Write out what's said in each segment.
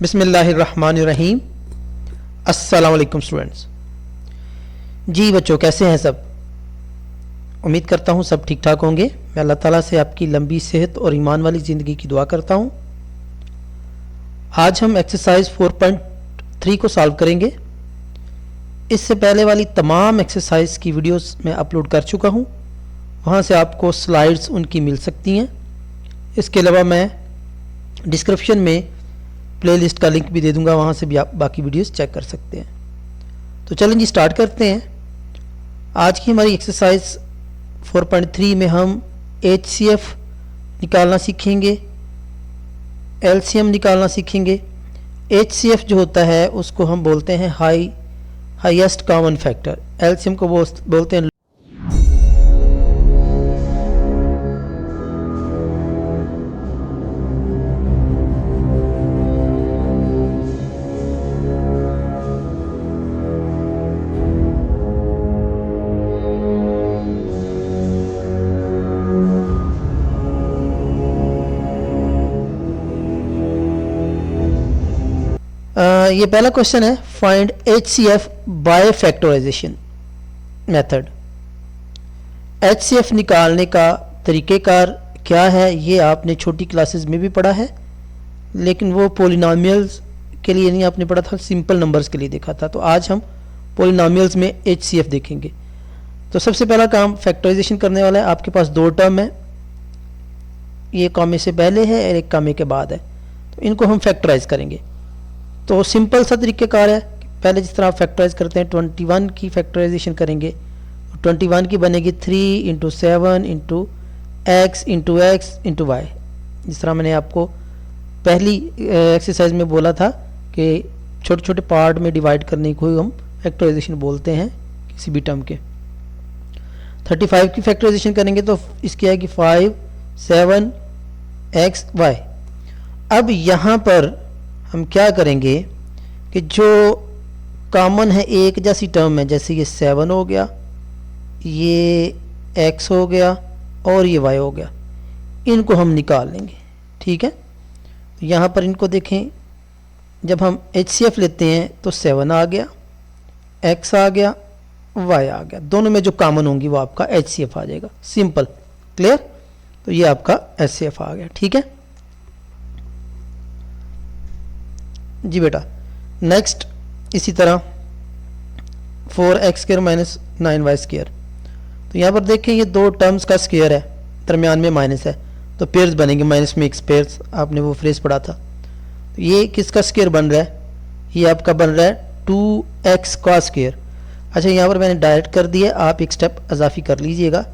बिस्मिल्लाहिर्रहमानिर्रहीम। अस्सलाम वालेकुम स्टूडेंट्स। जी बच्चों, कैसे हैं सब? उम्मीद करता हूँ सब ठीक ठाक होंगे। मैं अल्लाह ताला से आपकी लंबी सेहत और ईमान वाली ज़िंदगी की दुआ करता हूँ। आज हम एक्सरसाइज 4.3 को सॉल्व करेंगे। इससे पहले वाली तमाम एक्सरसाइज की वीडियोस मैं अपलोड कर चुका हूँ, वहाँ से आपको स्लाइड्स उनकी मिल सकती हैं। इसके अलावा मैं डिस्क्रिप्शन में प्लेलिस्ट का लिंक भी दे दूंगा, वहाँ से भी आप बाकी वीडियोस चेक कर सकते हैं। तो चलें जी, स्टार्ट करते हैं। आज की हमारी एक्सरसाइज 4.3 में हम HCF निकालना सीखेंगे, LCM निकालना सीखेंगे। HCF जो होता है उसको हम बोलते हैं हाईएस्ट कॉमन फैक्टर। LCM को बोलते हैं ये पहला क्वेश्चन है, find HCF by factorization method. HCF निकालने का तरीक़ेकार क्या है ये आपने छोटी क्लासेस में भी पढ़ा है, लेकिन वो पॉलिनॉमियल्स के लिए नहीं आपने पढ़ा था, सिंपल नंबर्स के लिए देखा था। तो आज हम पॉलिनॉमियल्स में HCF देखेंगे। तो सबसे पहला काम फैक्टराइजेशन करने वाला है। आपके पास दो टर्म है, ये कामे से पहले है और एक कामे के बाद है, तो इनको हम फैक्टराइज करेंगे। तो सिंपल सा तरीक़ेकार है, पहले जिस तरह आप फैक्टराइज करते हैं 21 की फैक्टराइजेशन करेंगे। 21 की बनेगी 3 into 7 into x into x into y. जिस तरह मैंने आपको पहली एक्सरसाइज में बोला था कि छोटे छोटे पार्ट में डिवाइड करने को हम फैक्टराइजेशन बोलते हैं किसी भी टर्म के। 35 की फैक्टराइजेशन करेंगे तो इसकी आएगी 5 7 एक्स वाई। अब यहाँ पर हम क्या करेंगे कि जो कॉमन है एक जैसी टर्म है, जैसे ये 7 हो गया, ये x हो गया और ये y हो गया, इनको हम निकाल लेंगे। ठीक है, तो यहाँ पर इनको देखें, जब हम HCF लेते हैं तो 7 आ गया, x आ गया, y आ गया, दोनों में जो कॉमन होंगी वो आपका HCF आ जाएगा। Simple, clear? तो ये आपका HCF आ गया। ठीक है जी बेटा। नेक्स्ट इसी तरह 4x square minus 9y square. तो यहाँ पर देखें ये दो टर्म्स का स्क्वायर है, दरमियान में माइनस है, तो पेयर्स बनेंगे, माइनस में एक पेयर्स, आपने वो फ्रेज पढ़ा था। तो ये किसका स्क्वायर बन रहा है? ये आपका बन रहा है 2x का स्क्वायर। अच्छा, यहाँ पर मैंने डायरेक्ट कर दिया, आप एक स्टेप अजाफी कर लीजिएगा।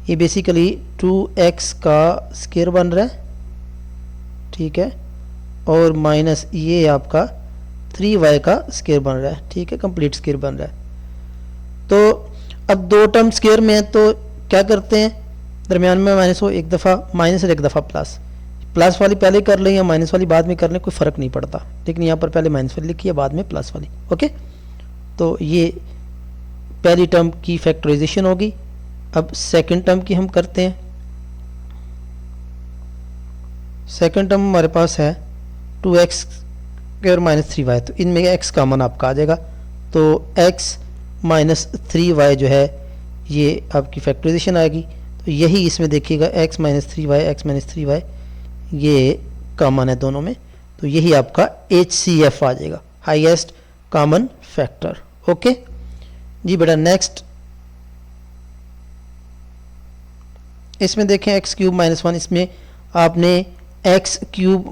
ये बेसिकली 2x का स्क्वायर बन रहा है, ठीक है, और माइनस ये आपका 3y का स्क्वायर बन रहा है। ठीक है, कंप्लीट स्क्वायर बन रहा है। तो अब दो टर्म स्क्वायर में है तो क्या करते हैं, दरमियान में माइनस हो, एक दफ़ा माइनस और एक दफ़ा प्लस। प्लस वाली पहले कर लें या माइनस वाली बाद में कर लें, कोई फ़र्क नहीं पड़ता, लेकिन यहाँ पर पहले माइनस वाली लिखी है, बाद में प्लस वाली। ओके, तो ये पहली टर्म की फैक्टराइजेशन होगी। अब सेकेंड टर्म की हम करते हैं। सेकेंड टर्म हमारे पास है 2x स्क्वायर माइनस 3y, तो इनमें x कॉमन आपका आ जाएगा, तो x माइनस 3y जो है ये आपकी फैक्टराइजेशन आएगी। तो यही इसमें देखिएगा, x माइनस 3y ये कॉमन है दोनों में, तो यही आपका HCF आ जाएगा, हाईएस्ट कॉमन फैक्टर। ओके जी बेटा। नेक्स्ट इसमें देखें x क्यूब माइनस 1, इसमें आपने एक्स क्यूब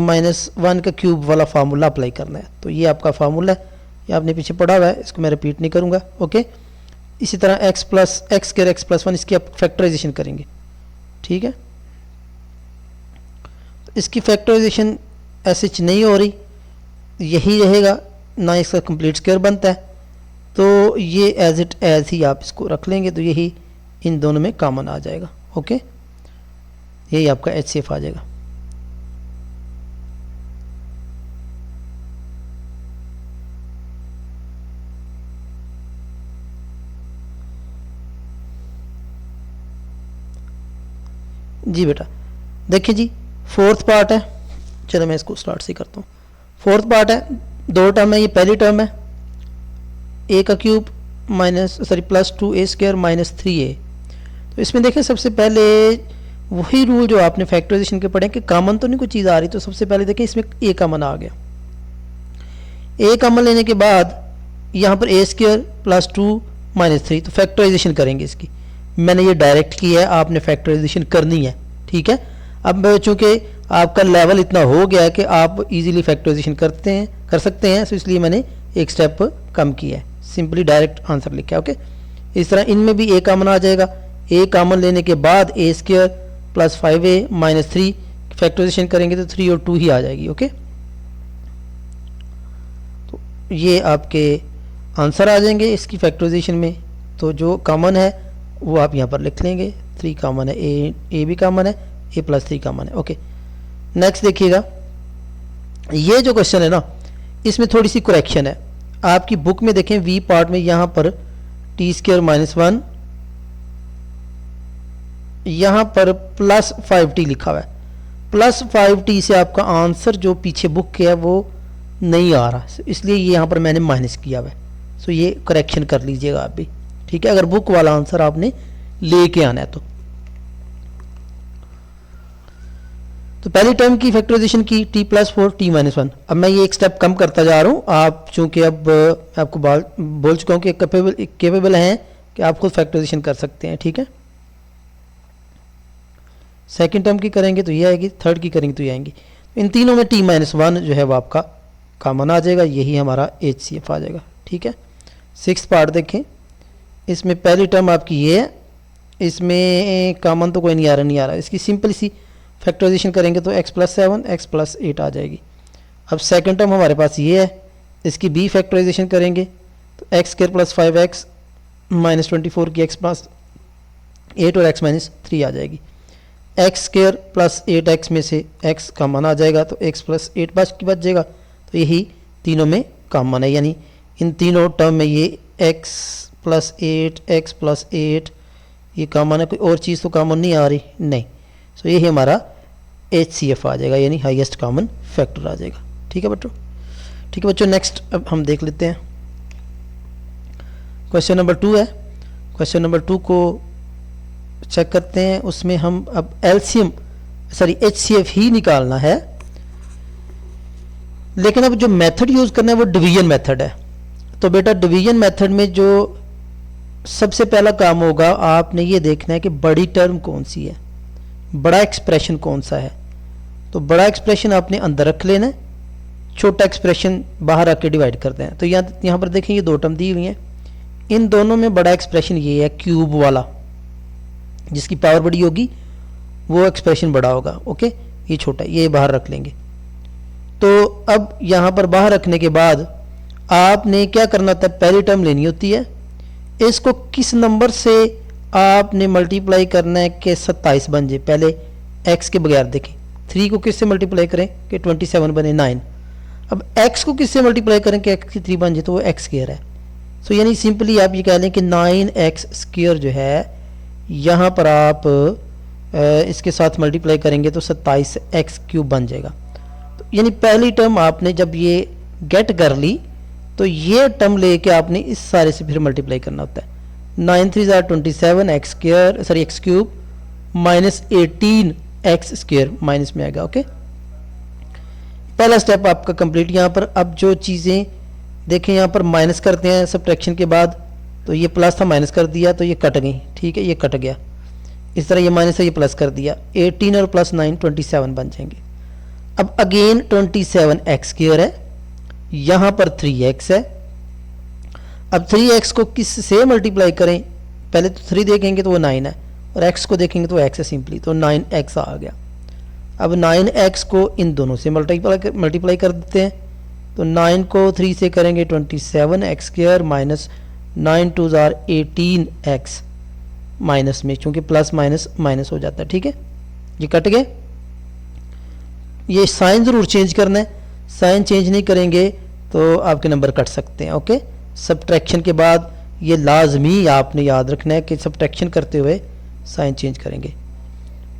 माइनस 1 का क्यूब वाला फार्मूला अप्लाई करना है। तो ये आपका फार्मूला है, ये आपने पीछे पढ़ा हुआ है, इसको मैं रिपीट नहीं करूँगा। ओके, इसी तरह x स्क्वायर x प्लस 1, इसकी आप फैक्टराइजेशन करेंगे। ठीक है, तो इसकी फैक्टराइजेशन ऐसे नहीं हो रही, यही रहेगा ना, इसका कंप्लीट स्क्वायर बनता है, तो ये एज इट एज ही आप इसको रख लेंगे, तो यही इन दोनों में कॉमन आ जाएगा। ओके, यही आपका HCF आ जाएगा। जी बेटा, देखिए जी, फोर्थ पार्ट है, चलो मैं इसको स्टार्ट से करता हूँ। फोर्थ पार्ट है, दो टर्म है, ये पहली टर्म है ए का cube plus 2a square minus 3a। तो इसमें देखें सबसे पहले वही रूल जो आपने फैक्टराइजेशन के पढ़े कि कॉमन तो नहीं कोई चीज़ आ रही, तो सबसे पहले देखें इसमें a कॉमन आ गया। a कॉमन लेने के बाद यहाँ पर a स्क्वायर प्लस 2 माइनस 3, तो फैक्टराइजेशन करेंगे इसकी। मैंने ये डायरेक्ट की है, आपने फैक्टराइजेशन करनी है, ठीक है। अब चूंकि आपका लेवल इतना हो गया है कि आप इजीली फैक्टराइजेशन कर सकते हैं, तो इसलिए मैंने एक स्टेप कम किया है, सिंपली डायरेक्ट आंसर लिखा है। ओके, इस तरह इनमें भी a कॉमन आ जाएगा। a कॉमन लेने के बाद a square plus 5a minus 3 factorization करेंगे तो 3 और 2 ही आ जाएगी। ओके, तो ये आपके आंसर आ जाएंगे इसकी फैक्टराइजेशन में। तो जो कॉमन है वो आप यहाँ पर लिख लेंगे, 3 कॉमन है, a भी कॉमन है, a प्लस 3 कॉमन है। ओके, नेक्स्ट देखिएगा, ये जो क्वेश्चन है ना इसमें थोड़ी सी करेक्शन है। आपकी बुक में देखें वी पार्ट में यहाँ पर टी स्क्वायर माइनस 1, यहाँ पर प्लस 5t लिखा हुआ है। प्लस 5t से आपका आंसर जो पीछे बुक के है वो नहीं आ रहा, इसलिए ये यहाँ पर मैंने माइनस किया हुआ है। सो ये करेक्शन कर लीजिएगा आप भी, ठीक है, अगर बुक वाला आंसर आपने लेके आना है तो पहली टर्म की फैक्टराइजेशन की t प्लस 4 t माइनस 1। अब मैं ये एक स्टेप कम करता जा रहा हूँ, आप चूंकि अब आपको बोल चुका हूँ कि केपेबल हैं कि आप खुद फैक्टराइजेशन कर सकते हैं, ठीक है। सेकंड टर्म की करेंगे तो ये आएगी, थर्ड की करेंगे तो ये आएंगी। इन तीनों में t माइनस 1 जो है वो आपका कॉमन आ जाएगा, यही हमारा HCF आ जाएगा, ठीक है। सिक्स्थ पार्ट देखें, इसमें पहली टर्म आपकी ये है, इसमें कॉमन तो कोई नहीं आ रहा, इसकी सिंपल सी फैक्टराइजेशन करेंगे तो x प्लस 7 x प्लस 8 आ जाएगी। अब सेकंड टर्म हमारे पास ये है, इसकी b फैक्टराइजेशन करेंगे तो x square plus 5x minus 24 की x प्लस 8 और x माइनस 3 आ जाएगी। x स्क्वायर प्लस 8x में से x कॉमन आ जाएगा तो x प्लस 8 बच जाएगा। तो यही तीनों में कॉमन है, यानी इन तीनों टर्म में ये x प्लस 8 x प्लस 8 ये कॉमन है, कोई और चीज़ तो कॉमन नहीं आ रही, नहीं। सो यही हमारा HCF आ जाएगा, यानी हाईएस्ट कॉमन फैक्टर आ जाएगा, ठीक है बच्चों। नेक्स्ट अब हम देख लेते हैं, क्वेश्चन नंबर 2 है। क्वेश्चन नंबर 2 को चेक करते हैं, उसमें हम अब HCF ही निकालना है, लेकिन अब जो मेथड यूज करना है वो डिवीजन मेथड है। तो बेटा डिवीजन मेथड में जो सबसे पहला काम होगा, आपने ये देखना है कि बड़ी टर्म कौन सी है, बड़ा एक्सप्रेशन कौन सा है। तो बड़ा एक्सप्रेशन आपने अंदर रख लेना है, छोटा एक्सप्रेशन बाहर आके डिवाइड करते हैं। तो यहाँ पर देखें ये दो टर्म दी हुई हैं, इन दोनों में बड़ा एक्सप्रेशन ये है क्यूब वाला, जिसकी पावर बड़ी होगी वो एक्सप्रेशन बड़ा होगा। ओके, ये छोटा, ये बाहर रख लेंगे। तो अब यहाँ पर बाहर रखने के बाद आपने क्या करना था, पहली टर्म लेनी होती है, इसको किस नंबर से आपने मल्टीप्लाई करना है कि 27 बन जाए। पहले x के बगैर देखें, 3 को किससे मल्टीप्लाई करें कि 27 बने 9। अब x को किससे मल्टीप्लाई करें कि x की 3 बन जाए, तो वो x स्क्वायर है। सो यानी सिंपली आप ये कह लें कि 9x स्क्वायर जो है यहाँ पर आप इसके साथ मल्टीप्लाई करेंगे तो 27x क्यूब बन जाएगा। तो यानी पहली टर्म आपने जब ये गेट कर ली तो ये टर्म लेके आपने इस सारे से फिर मल्टीप्लाई करना होता है। 9 3 ज़ा 27 x cube minus 18 x square minus में आएगा। ओके, पहला स्टेप आपका कंप्लीट। यहाँ पर अब जो चीज़ें देखें, यहाँ पर माइनस करते हैं सब्ट्रैक्शन के बाद, तो ये प्लस था माइनस कर दिया तो ये कट गई, ठीक है, ये कट गया। इस तरह ये माइनस है, ये प्लस कर दिया, 18 और प्लस 9 27 बन जाएंगे। अब अगेन 27 x स्क्वायर है, यहाँ पर 3x है। अब 3x को किस से मल्टीप्लाई करें, पहले तो 3 देखेंगे तो वो 9 है, और x को देखेंगे तो x है सिंपली, तो 9x आ गया। अब 9x को इन दोनों से मल्टीप्लाई कर देते हैं, तो 9 को 3 से करेंगे 27x स्क्वायर माइनस 9 2 ज़ा 18x माइनस में, चूंकि प्लस माइनस माइनस हो जाता है, ठीक है, ये कट गए। ये साइन ज़रूर चेंज करना है, साइन चेंज नहीं करेंगे तो आपके नंबर कट सकते हैं। ओके, सब्ट्रैक्शन के बाद ये लाजमी आपने याद रखना है कि सब्ट्रैक्शन करते हुए साइन चेंज करेंगे,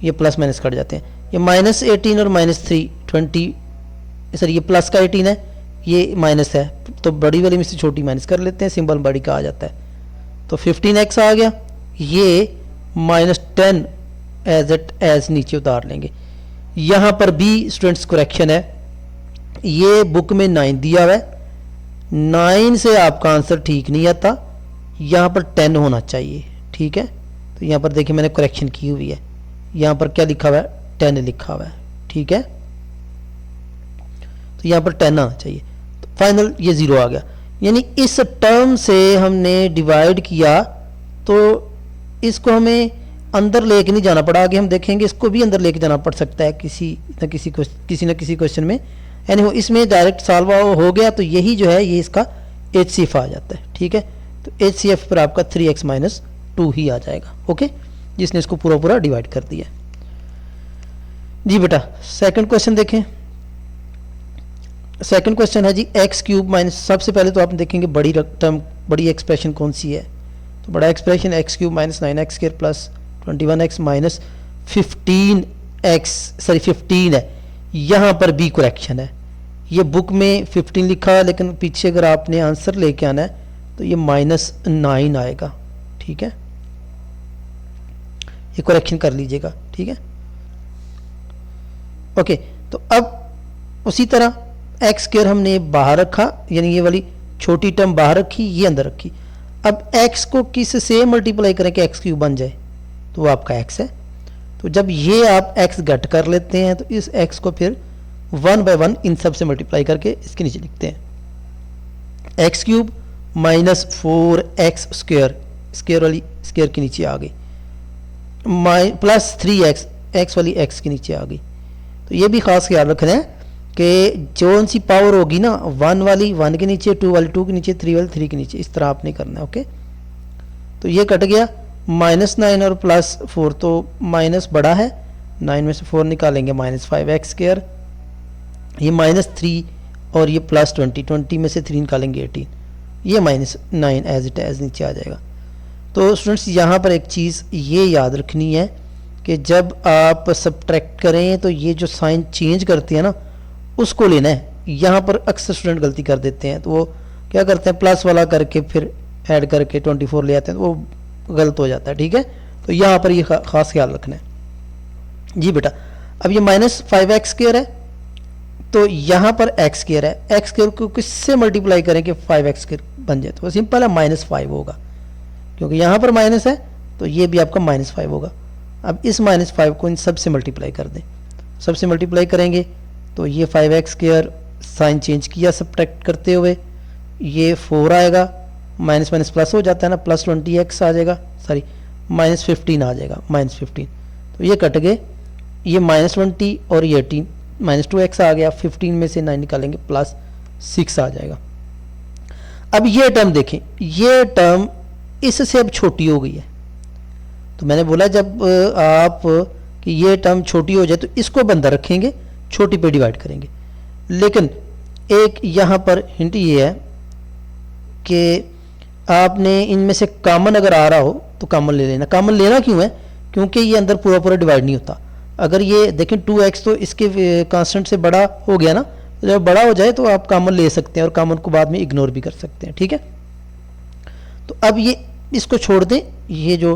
ये प्लस माइनस कट जाते हैं। ये माइनस 18 और माइनस 3 सर ये प्लस का 18 है, ये माइनस है, तो बड़ी वाली में से छोटी माइनस कर लेते हैं, सिंबल बड़ी का आ जाता है, तो 15x आ गया। ये -10 एज इट एज नीचे उतार लेंगे। यहाँ पर भी स्टूडेंट्स करेक्शन है, ये बुक में 9 दिया हुआ है, 9 से आपका आंसर ठीक नहीं आता, यहाँ पर 10 होना चाहिए, ठीक है। तो यहाँ पर देखिए मैंने करेक्शन की हुई है, यहाँ पर क्या लिखा हुआ है, 10 लिखा हुआ है, ठीक है। तो यहाँ पर 10 आना चाहिए, तो फाइनल ये 0 आ गया। यानी इस टर्म से हमने डिवाइड किया, तो इसको हमें अंदर लेके नहीं जाना पड़ा, आगे हम देखेंगे इसको भी अंदर लेके जाना पड़ सकता है किसी न किसी क्वेश्चन में। यानी इसमें डायरेक्ट सॉल्व हो गया, तो यही जो है ये इसका HCF आ जाता है, ठीक है। तो HCF पर आपका 3x - 2 ही आ जाएगा, ओके, जिसने इसको पूरा पूरा डिवाइड कर दिया। जी बेटा सेकंड क्वेश्चन देखें। सेकंड क्वेश्चन है जी x³ सबसे पहले तो आप देखेंगे बड़ी टर्म, बड़ी एक्सप्रेशन कौन सी है, तो बड़ा एक्सप्रेशन x³ - 9x² + 21x - 15 है। यहाँ पर भी करेक्शन है, ये बुक में 15 लिखा है, लेकिन पीछे अगर आपने आंसर लेके आना है तो ये -9 आएगा, ठीक है। ये करेक्शन कर लीजिएगा, ठीक है, ओके। तो अब उसी तरह x² हमने बाहर रखा, यानी ये वाली छोटी टर्म बाहर रखी, ये अंदर रखी। अब x को किस से मल्टीप्लाई करें कि x³ बन जाए, तो वो आपका x है। तो जब ये आप x घट कर लेते हैं, तो इस x को फिर 1 बाय 1 इन सब से मल्टीप्लाई करके इसके नीचे लिखते हैं, x³ - 4x स्क्वायर, स्क्वायर वाली स्क्वायर के नीचे आ गई, प्लस 3x, x वाली x के नीचे आ गई। तो ये भी खास ख्याल रखना है कि जो सी पावर होगी ना, 1 वाली 1 के नीचे, 2 वाली 2 के नीचे, 3 वाली 3 के नीचे, इस तरह आपने करना है, ओके। तो ये कट गया, -9 और +4, तो माइनस बड़ा है, 9 में से 4 निकालेंगे -5x स्क्वायर, ये -3 और ये +20, 20 में से 3 निकालेंगे 18, ये -9 एज इट एज नीचे आ जाएगा। तो स्टूडेंट्स यहाँ पर एक चीज़ ये याद रखनी है कि जब आप सब्ट्रैक्ट करें तो ये जो साइन चेंज करते हैं ना, उसको लेना है। यहाँ पर अक्सर स्टूडेंट गलती कर देते हैं, तो वो क्या करते हैं, प्लस वाला करके फिर ऐड करके 24 ले आते हैं, तो वो गलत हो जाता है, ठीक है। तो यहाँ पर ये खास ख्याल रखना है। जी बेटा अब ये -5x स्क्वायर है, तो यहाँ पर x स्क्वायर है, x स्क्वायर को किससे मल्टीप्लाई करें कि 5x स्क्वायर बन जाए, तो सिंपल है -5 होगा, क्योंकि यहाँ पर माइनस है तो ये भी आपका -5 होगा। अब इस -5 को इन सब से मल्टीप्लाई कर दें, सबसे मल्टीप्लाई करेंगे तो ये 5x स्क्वायर साइन चेंज किया सब्ट्रैक्ट करते हुए, ये 4 आएगा, माइनस माइनस प्लस हो जाता है ना, +20x आ जाएगा, सॉरी -15 आ जाएगा, -15, तो ये कट गए, ये -20 और ये 18, -2x आ गया, 15 में से 9 निकालेंगे +6 आ जाएगा। अब ये टर्म देखें, ये टर्म इससे अब छोटी हो गई है, तो मैंने बोला जब आप कि ये टर्म छोटी हो जाए तो इसको बंदा रखेंगे, छोटी पे डिवाइड करेंगे। लेकिन एक यहाँ पर हिंट ये है कि आपने इनमें से कॉमन अगर आ रहा हो तो कॉमन ले लेना। कॉमन लेना क्यों है, क्योंकि ये अंदर पूरा पूरा डिवाइड नहीं होता। अगर ये देखें 2x तो इसके कांस्टेंट से बड़ा हो गया ना, तो जब बड़ा हो जाए तो आप कॉमन ले सकते हैं और कॉमन को बाद में इग्नोर भी कर सकते हैं, ठीक है। तो अब ये इसको छोड़ दें, ये जो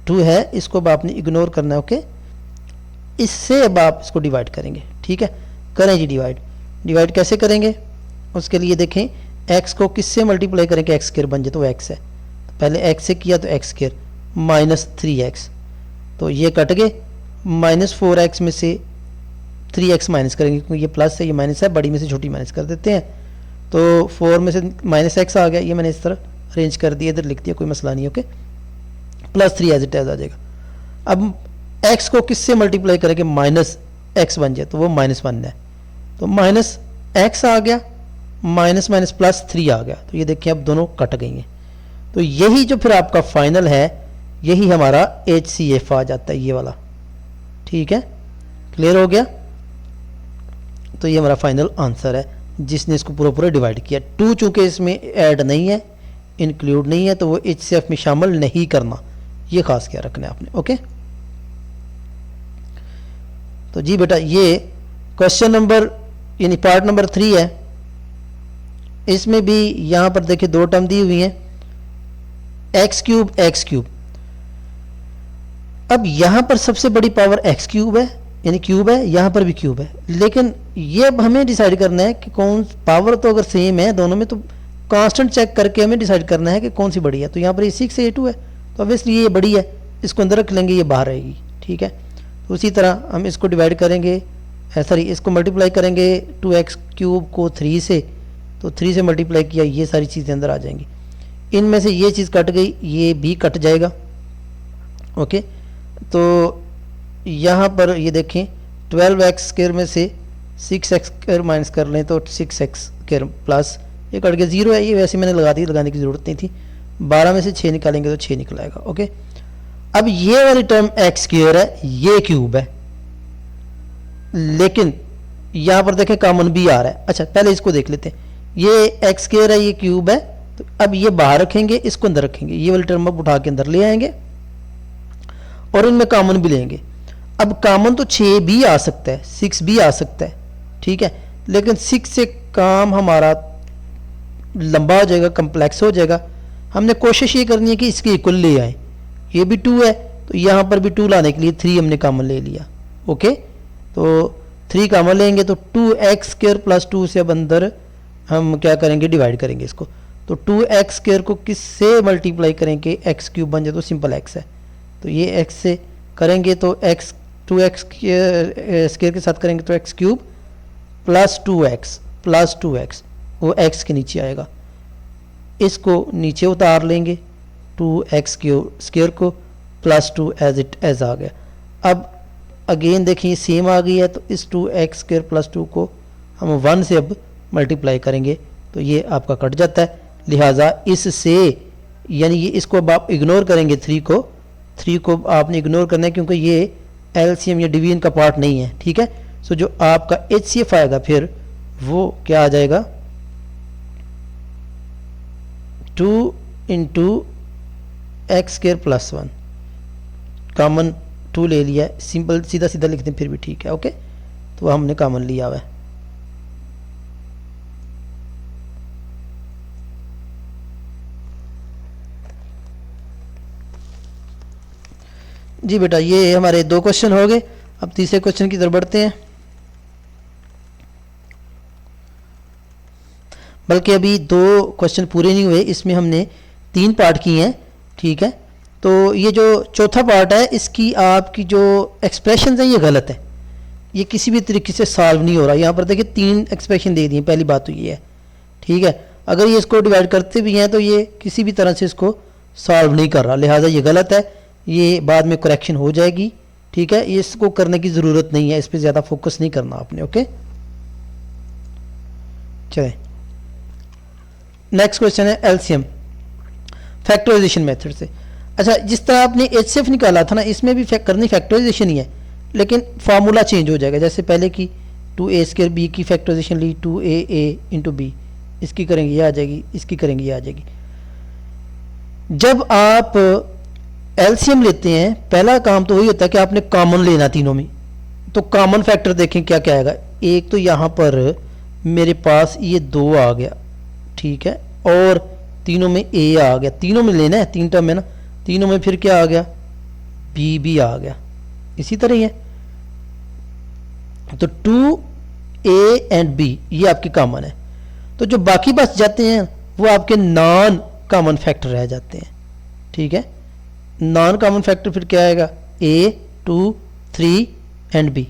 2 है इसको अब आपने इग्नोर करना है, ओके। इससे अब आप इसको डिवाइड करेंगे, ठीक है। करें जी डिवाइड, डिवाइड कैसे करेंगे, उसके लिए देखें x को किससे मल्टीप्लाई करें कि x स्क्वायर बन जाए, तो x है, पहले x से किया तो x स्क्वायर -3x, तो ये कट गए, -4x में से 3x माइनस करेंगे क्योंकि ये प्लस है ये माइनस है, बड़ी में से छोटी माइनस कर देते हैं, तो 4 में से -x आ गया, ये मैंने इस तरह अरेंज कर दिया, इधर लिख दिया, कोई मसला नहीं, ओके। +3 एज इट एज आ जाएगा। अब x को किससे मल्टीप्लाई करेंगे -x बन जाए, तो वो -1 है, तो -x आ गया, माइनस माइनस +3 आ गया, तो ये देखिए अब दोनों कट गई हैं। तो यही जो फिर आपका फाइनल है, यही हमारा HCF आ जाता है, ये वाला, ठीक है। क्लियर हो गया, तो ये हमारा फाइनल आंसर है जिसने इसको पूरा पूरा डिवाइड किया। 2 चूंकि इसमें ऐड नहीं है, इंक्लूड नहीं है, तो वो HCF में शामिल नहीं करना, ये खास क्या रखना है आपने, ओके। तो जी बेटा ये क्वेश्चन नंबर यानी पार्ट नंबर 3 है, इसमें भी यहाँ पर देखिए दो टर्म दी हुई हैं, एक्स क्यूब। अब यहाँ पर सबसे बड़ी पावर एक्स क्यूब है, यानी क्यूब है, यहाँ पर भी क्यूब है, लेकिन ये अब हमें डिसाइड करना है कि कौन पावर, तो अगर सेम है दोनों में तो कांस्टेंट चेक करके हमें डिसाइड करना है कि कौन सी बड़ी है। तो यहाँ पर ये 6 है, ये 2 है, तो ऑब्वियसली ये बड़ी है, इसको अंदर रख लेंगे, ये बाहर रहेगी। ठीक है, तो उसी तरह हम इसको डिवाइड करेंगे, सॉरी इसको मल्टीप्लाई करेंगे 2x क्यूब को 3 से, तो 3 से मल्टीप्लाई किया, ये सारी चीज़ें अंदर आ जाएंगी। इनमें से ये चीज़ कट गई, ये भी कट जाएगा। ओके, तो यहाँ पर ये देखें 12x स्क्वायर में से 6x स्क्वायर माइनस कर लें तो 6x स्क्वायर प्लस ये कट गया, 0 है, ये वैसे मैंने लगाने की ज़रूरत नहीं थी। 12 में से 6 निकालेंगे तो 6 निकल आएगा। ओके, अब ये वाली टर्म एक्स स्क्वायर है, ये क्यूब है, लेकिन यहाँ पर देखें कॉमन भी आ रहा है। अच्छा पहले इसको देख लेते हैं, ये एक्स स्क्वायर है, ये क्यूब है, तो अब ये बाहर रखेंगे, इसको अंदर रखेंगे, ये वाली टर्म अब उठा के अंदर ले आएंगे और इनमें कॉमन भी लेंगे। अब कॉमन तो 6 भी आ सकता है, 6 भी आ सकता है, ठीक है, लेकिन 6 से काम हमारा लंबा हो जाएगा, कम्प्लेक्स हो जाएगा। हमने कोशिश ये करनी है कि इसके इक्वल ले आए। ये भी 2 है, तो यहाँ पर भी 2 लाने के लिए 3 हमने कॉमन ले लिया। ओके, तो 3 कॉमन लेंगे तो 2x स्क्वायर प्लस 2 से अब अंदर हम क्या करेंगे, डिवाइड करेंगे इसको। तो 2x स्क्वायर को किससे मल्टीप्लाई करेंगे, x क्यूब बन जाए तो सिंपल x है, तो ये x से करेंगे तो x 2x स्क्वायर के साथ करेंगे तो x क्यूब प्लस 2x वो x के नीचे आएगा, इसको नीचे उतार लेंगे 2x स्क्वायर को प्लस 2 एज इट एज आ गया। अब अगेन देखिए सेम आ गई है, तो इस 2x स्क्वायर प्लस 2 को हम 1 से अब मल्टीप्लाई करेंगे तो ये आपका कट जाता है। लिहाजा इससे यानी ये इसको अब आप इग्नोर करेंगे, 3 को आपने इग्नोर करना है क्योंकि ये एलसीएम या डिवीजन का पार्ट नहीं है। ठीक है, सो जो आपका एचसीएफ आएगा फिर वो क्या आ जाएगा, 2 into x square plus 1, common 2 ले लिया है, सिंपल सीधा सीधा लिखते हैं फिर भी ठीक है। ओके, तो हमने कॉमन लिया हुआ है। जी बेटा, ये हमारे 2 क्वेश्चन हो गए, अब तीसरे क्वेश्चन की तरफ बढ़ते हैं। बल्कि अभी 2 क्वेश्चन पूरे नहीं हुए, इसमें हमने 3 पार्ट किए हैं। ठीक है, तो ये जो चौथा पार्ट है इसकी आपकी जो एक्सप्रेशन है ये गलत है, ये किसी भी तरीके से सॉल्व नहीं हो रहा। यहाँ पर देखिए 3 एक्सप्रेशन दे दिए, पहली बात तो ये है। ठीक है, अगर ये इसको डिवाइड करते भी हैं तो ये किसी भी तरह से इसको सॉल्व नहीं कर रहा, लिहाजा ये गलत है, ये बाद में करेक्शन हो जाएगी। ठीक है, ये इसको करने की ज़रूरत नहीं है, इस पर ज़्यादा फोकस नहीं करना आपने। ओके, चलें नेक्स्ट क्वेश्चन है एलसीएम फैक्टराइजेशन मेथड से। अच्छा, जिस तरह आपने एचसीएफ निकाला था ना, इसमें भी करनी फैक्टराइजेशन ही है, लेकिन फार्मूला चेंज हो जाएगा। जैसे पहले की 2a स्क्वायर बी की फैक्टराइजेशन ली, 2a इंटू बी, इसकी करेंगे ये आ जाएगी, इसकी करेंगे ये आ जाएगी। जब आप एलसीएम लेते हैं पहला काम तो वही होता है कि आपने कॉमन लेना तीनों में। तो कॉमन फैक्टर देखें क्या क्या आएगा, एक तो यहाँ पर मेरे पास ये 2 आ गया, ठीक है, और तीनों में a आ गया, तीनों में लेना है, 3 टर्म है ना, तीनों में फिर क्या आ गया, b भी आ गया, इसी तरह ही है। तो 2a एंड b ये आपके कॉमन है। तो जो बाकी बच जाते हैं वो आपके नॉन कॉमन फैक्टर रह जाते हैं। ठीक है, नॉन कॉमन फैक्टर फिर क्या आएगा, a 2 3 एंड b,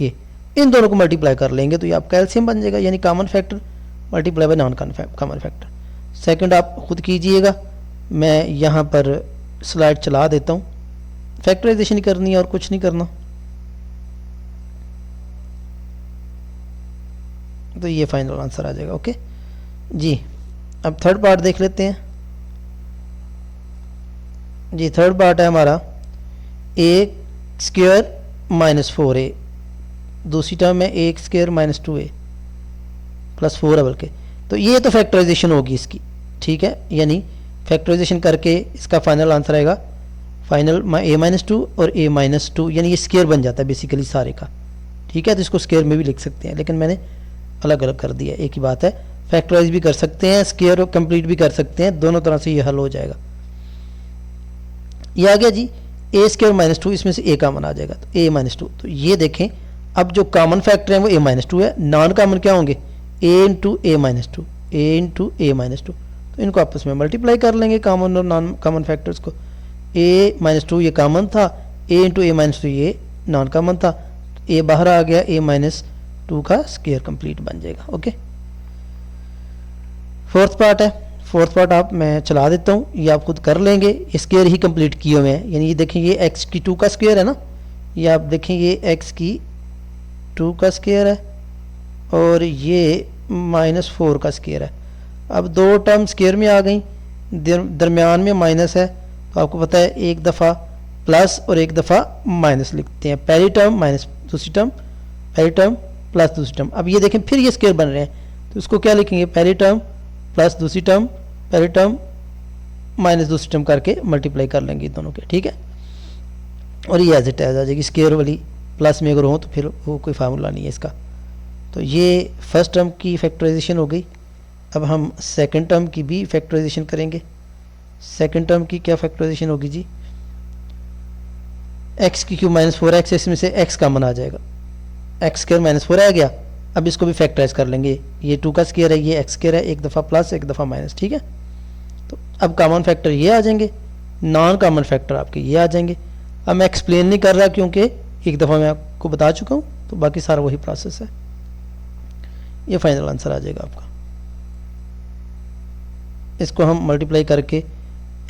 ये इन दोनों को मल्टीप्लाई कर लेंगे तो ये आपका एलसीएम बन जाएगा, यानी common factor multiply by non common factor. Second आप खुद कीजिएगा, मैं यहाँ पर स्लाइड चला देता हूँ, फैक्टराइजेशन करनी है और कुछ नहीं करना। तो ये फाइनल आंसर आ जाएगा। ओके जी, अब थर्ड पार्ट देख लेते हैं जी। थर्ड पार्ट है हमारा a स्क्वायर माइनस 4a, दूसरी टर्म में a square minus 2a plus 4 है बल्कि। तो ये तो फैक्टराइजेशन होगी इसकी। ठीक है, यानी फैक्टराइजेशन करके इसका फाइनल आंसर आएगा फाइनल a माइनस 2 और a माइनस 2, यानी ये स्क्वायर बन जाता है बेसिकली सारे का। ठीक है, तो इसको स्क्वायर में भी लिख सकते हैं, लेकिन मैंने अलग अलग कर दिया, एक ही बात है। फैक्टराइज भी कर सकते हैं, स्क्वायर कंप्लीट भी कर सकते हैं, दोनों तरह से ये हल हो जाएगा। ये आ गया जी ए स्क्वायर माइनस टू, इसमें से ए कॉमन आ जाएगा तो ए माइनस टू। तो ये देखें अब जो कॉमन फैक्टर है वो ए माइनस टू है, नॉन कॉमन क्या होंगे ए इंटू ए माइनस टू, ए इंटू ए माइनस टू। तो इनको आपस में मल्टीप्लाई कर लेंगे कॉमन और नॉन कॉमन फैक्टर्स को। ए माइनस टू ये कॉमन था, ए इंटू ए माइनस टू ये नॉन कॉमन था, ए बाहर आ गया, ए माइनस टू का स्क्वायर कंप्लीट बन जाएगा। ओके, फोर्थ पार्ट है, फोर्थ पार्ट आप मैं चला देता हूँ, ये आप खुद कर लेंगे, स्क्वायर ही कंप्लीट किए हुए हैं। यानी ये देखें ये एक्स की टू का स्क्वायर है ना, ये आप देखें ये एक्स की टू का स्क्वायर है और ये माइनस फोर का स्क्वायर है। अब दो टर्म स्क्वायर में आ गई, दरमियान में माइनस है, तो आपको पता है एक दफ़ा प्लस और एक दफ़ा माइनस लिखते हैं। पहली टर्म माइनस दूसरी टर्म, पहली टर्म प्लस दूसरी टर्म। अब ये देखें फिर ये स्क्वायर बन रहे हैं, तो इसको क्या लिखेंगे पहली टर्म प्लस दूसरी टर्म, पहली टर्म माइनस दूसरी टर्म करके मल्टीप्लाई कर लेंगे दोनों के, ठीक है। और ये एज इट एज आ जाएगी, स्क्वायर वाली प्लस में अगर हो तो फिर वो कोई फार्मूला नहीं है इसका। तो ये फर्स्ट टर्म की फैक्टराइजेशन हो गई। अब हम सेकंड टर्म की भी फैक्टराइजेशन करेंगे। सेकंड टर्म की क्या फैक्टराइजेशन होगी जी, एक्स की क्यूब माइनस फोर एक्स, इसमें से एक्स कॉमन आ जाएगा, एक्स स्क्वायर माइनस फोर आ गया। अब इसको भी फैक्टराइज कर लेंगे, ये टू का स्क्वायर है, ये एक्स स्क्वायर है, एक दफ़ा प्लस एक दफ़ा माइनस, ठीक है। तो अब कॉमन फैक्टर ये आ जाएंगे, नॉन कॉमन फैक्टर आपके ये आ जाएंगे। अब मैं एक्सप्लेन नहीं कर रहा क्योंकि एक दफ़ा मैं आपको बता चुका हूँ, तो बाकी सारा वही प्रोसेस है। ये फाइनल आंसर आ जाएगा आपका। इसको हम मल्टीप्लाई करके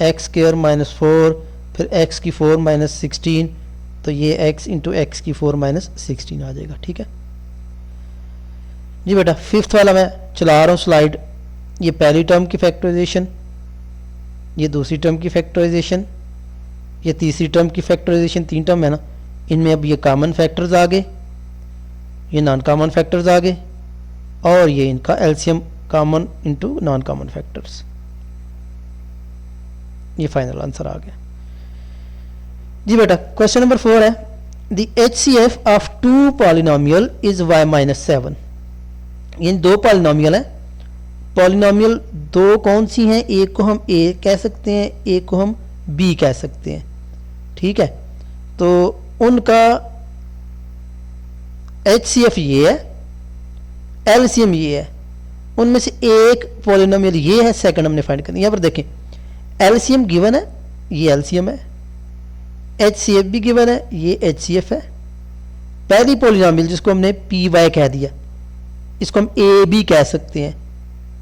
एक्स स्क्वायर माइनस फोर, फिर एक्स की फोर माइनस सिक्सटीन, तो ये एक्स इंटू एक्स की फोर माइनस सिक्सटीन आ जाएगा, ठीक है जी बेटा। फिफ्थ वाला मैं चला रहा हूँ स्लाइड। ये पहली टर्म की फैक्टराइजेशन, ये दूसरी टर्म की फैक्टराइजेशन, ये तीसरी टर्म की फैक्टराइजेशन, तीन टर्म है ना, इनमें अब ये कॉमन फैक्टर्स आ गए, ये नॉन कॉमन फैक्टर्स आ गए, और ये इनका LCM common into non common factors. ये फाइनल आंसर आ गया जी बेटा। क्वेश्चन नंबर 4 है, the HCF of two polynomial is y minus 7। ये दो पॉलिनोमियल हैं, पॉलिनोमियल दो कौन सी हैं, एक को हम a कह सकते हैं, एक को हम b कह सकते हैं, ठीक है। तो उनका HCF ये है, LCM ये है, उनमें से एक पॉलिनोमियल ये है, सेकंड हमने फाइंड करनी है। यहाँ पर देखें LCM गिवन है, ये LCM है, HCF भी गिवन है, ये HCF है। पहली पॉलिनोमियल जिसको हमने PY कह दिया, इसको हम AB कह सकते हैं,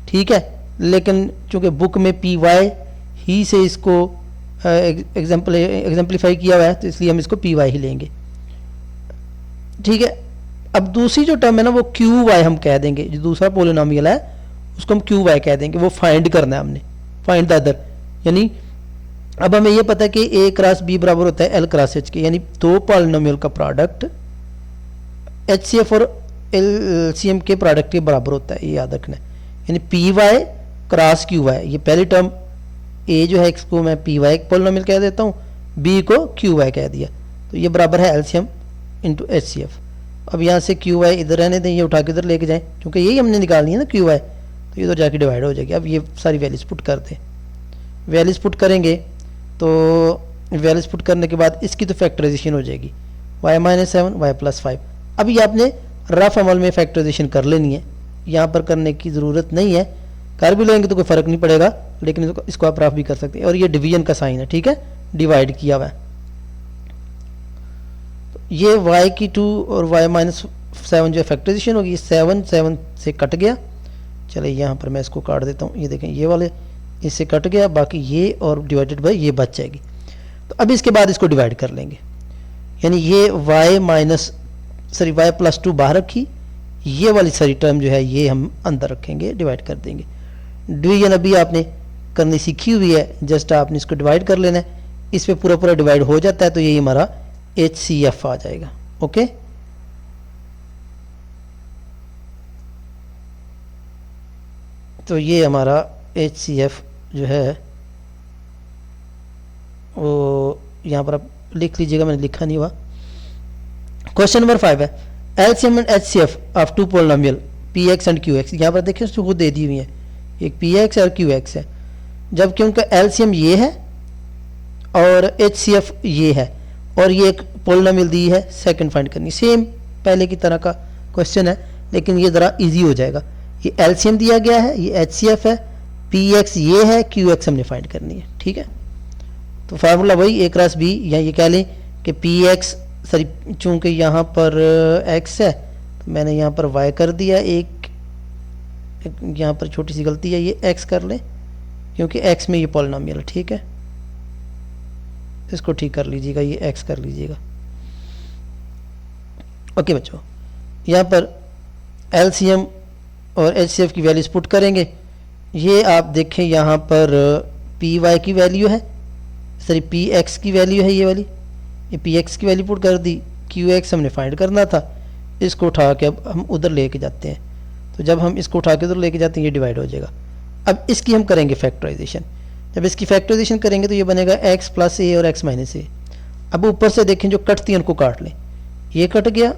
ठीक है। लेकिन चूंकि बुक में PY ही से इसको एग्जाम्पलीफाई किया हुआ है, तो इसलिए हम इसको PY ही लेंगे, ठीक है। अब दूसरी जो टर्म है ना वो QY हम कह देंगे, जो दूसरा पॉलिनोमियल है उसको हम QY कह देंगे, वो फाइंड करना है हमने, फाइंड द अदर। यानी अब हमें ये पता है कि A क्रॉस B बराबर होता है L क्रॉस H के, यानी दो पॉलिनोमियल का प्रोडक्ट HCF और LCM के प्रोडक्ट के बराबर होता है, ये याद रखना है। यानी PY क्रॉस QY, ये पहली टर्म A जो है इसको मैं PY पॉलिनोमियल कह देता हूँ, B को QY कह दिया, तो ये बराबर है LCM इंटू HCF। अब यहाँ से QY इधर रहने दें, ये उठा के इधर लेके जाएं, क्योंकि यही हमने निकालनी है ना QY, तो इधर जाके डिवाइड हो जाएगी। अब ये सारी वैल्यूज पुट कर दें, वैल्यूज पुट करेंगे तो वैल्यूज पुट करने के बाद इसकी तो फैक्टराइजेशन हो जाएगी, y माइनस 7 y प्लस 5। अब ये आपने रफ अमल में फैक्टराइजेशन कर लेनी है, यहाँ पर करने की ज़रूरत नहीं है, कर भी लेंगे तो कोई फ़र्क नहीं पड़ेगा, लेकिन इसको आप रफ भी कर सकते हैं। और ये डिवीजन का साइन है, ठीक है, डिवाइड किया हुआ है। तो ये y की 2 और y माइनस 7 जो फैक्टराइजेशन होगी, 7 7 से कट गया। चलिए यहाँ पर मैं इसको काट देता हूँ, ये देखें ये वाले इससे कट गया, बाकी ये और डिवाइडेड बाई ये बच जाएगी। तो अब इसके बाद इसको डिवाइड कर लेंगे, यानी ये y प्लस 2 बाहर रखी, ये वाली सारी टर्म जो है ये हम अंदर रखेंगे, डिवाइड कर देंगे। डिवीजन अभी आपने करनी सीखी हुई है, जस्ट आपने इसको डिवाइड कर लेना है, इस पर पूरा पूरा डिवाइड हो जाता है, तो यही हमारा HCF आ जाएगा। ओके, तो ये हमारा HCF जो है वो यहाँ पर आप लिख लीजिएगा, मैंने लिखा नहीं हुआ। क्वेश्चन नंबर 5 है, LCM and HCF of two polynomial P x and Q x, यहाँ पर देखिए उसको खुद दे दी हुई है, एक पी एक्स और क्यू एक्स है, जबकि उनका एलसीएम ये है और एच सी एफ ये है, और ये एक पोलिनोमियल दी है, सेकंड फाइंड करनी, सेम पहले की तरह का क्वेश्चन है, लेकिन ये ज़रा इजी हो जाएगा। ये एलसीएम दिया गया है, ये एच सी एफ है, पी एक्स ये है, क्यू एक्स हमने फाइंड करनी है, ठीक है। तो फार्मूला वही ए क्रॉस बी, या ये कह लें कि पी एक्स, सॉरी चूँकि यहाँ पर एक्स है तो मैंने यहाँ पर वाई कर दिया, एक यहाँ पर छोटी सी गलती है, ये एक्स कर लें क्योंकि एक्स में ये पॉलिनोमियल है, ठीक है, इसको ठीक कर लीजिएगा, ये एक्स कर लीजिएगा। ओके बच्चों, यहाँ पर एलसीएम और एचसीएफ की वैल्यूज पुट करेंगे। ये आप देखें यहाँ पर पी वाई की वैल्यू है, सॉरी पी एक्स की वैल्यू है ये वाली, ये पी एक्स की वैल्यू पुट कर दी, क्यू एक्स हमने फाइंड करना था, इसको उठा के अब हम उधर लेके जाते हैं, तो जब हम इसको उठा के उधर लेके जाते हैं ये डिवाइड हो जाएगा। अब इसकी हम करेंगे फैक्टराइजेशन, जब इसकी फैक्टराइजेशन करेंगे तो ये बनेगा एक्स प्लस ए और एक्स माइनस ए। अब ऊपर से देखें जो कटती है उनको काट लें, ये कट गया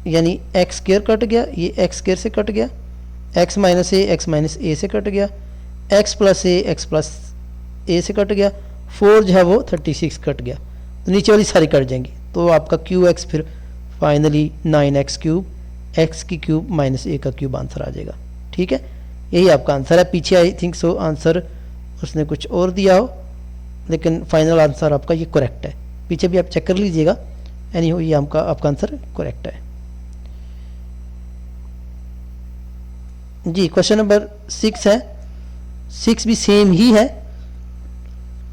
यानी एक्स स्क्वायर कट गया, ये एक्स स्क्वायर से कट गया, एक्स माइनस ए एक्स माइनस ए से कट गया, एक्स प्लस ए एक्स प्लस ए से कट गया, 4 जो है वो 36 कट गया, तो नीचे वाली सारी कट जाएंगी, तो आपका क्यू एक्स फिर फाइनली 9x क्यूब, एक्स की क्यूब माइनस ए का क्यूब आंसर आ जाएगा, ठीक है। यही आपका आंसर है। पीछे आई थिंक सो आंसर उसने कुछ और दिया हो, लेकिन फाइनल आंसर आपका ये करेक्ट है, पीछे भी आप चेक कर लीजिएगा, एनी हो ये आपका आंसर करेक्ट है जी। क्वेश्चन नंबर 6 है, 6 भी सेम ही है,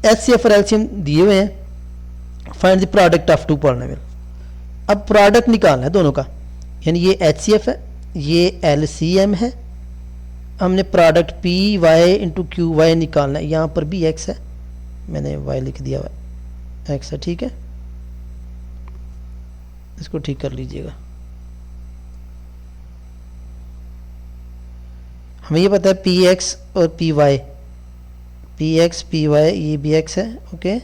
एचसीएफ और एलसीएम दिए हुए हैं, find the product of two polynomial. अब प्रोडक्ट निकालना है दोनों का, यानी ये एचसीएफ है, ये एलसीएम है, हमने product P y into Q y निकालना है। यहाँ पर भी एक्स है, मैंने वाई लिख दिया हुआ एक्स है, ठीक है, इसको ठीक कर लीजिएगा। हमें ये पता है पी एक्स और P Y, P X P Y ये भी एक्स है, ओके,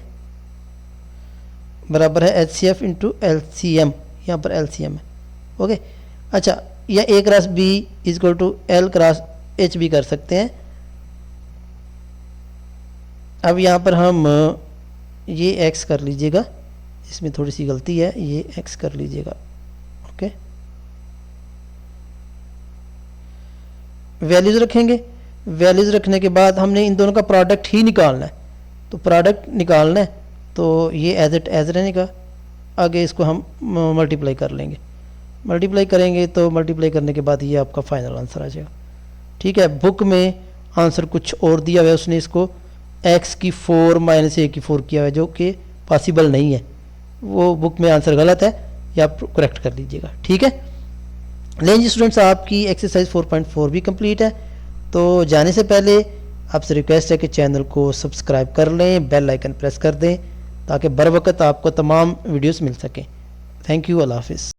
बराबर है H C F into L C M, यहाँ पर एल सी एम है, ओके। अच्छा, या A cross B is equal to L cross H भी कर सकते हैं। अब यहाँ पर हम ये एक्स कर लीजिएगा, इसमें थोड़ी सी गलती है, ये एक्स कर लीजिएगा, ओके। वैल्यूज रखेंगे, वैल्यूज रखने के बाद हमने इन दोनों का प्रोडक्ट ही निकालना है, तो प्रोडक्ट निकालना है तो ये एज इट एज रहने का, आगे इसको हम मल्टीप्लाई कर लेंगे, मल्टीप्लाई करेंगे तो मल्टीप्लाई करने के बाद ये आपका फाइनल आंसर आ जाएगा, ठीक है। बुक में आंसर कुछ और दिया हुआ है, उसने इसको x की 4 माइनस ए की 4 किया हुआ है, जो कि पॉसिबल नहीं है, वो बुक में आंसर गलत है, या आप करेक्ट कर लीजिएगा, ठीक है। लेकिन जी स्टूडेंट्स, आपकी एक्सरसाइज 4.4 भी कंप्लीट है, तो जाने से पहले आपसे रिक्वेस्ट है कि चैनल को सब्सक्राइब कर लें, बेल आइकन प्रेस कर दें, ताकि बर वक्त आपको तमाम वीडियोस मिल सकें। थैंक यू, अल्लाह हाफिज़।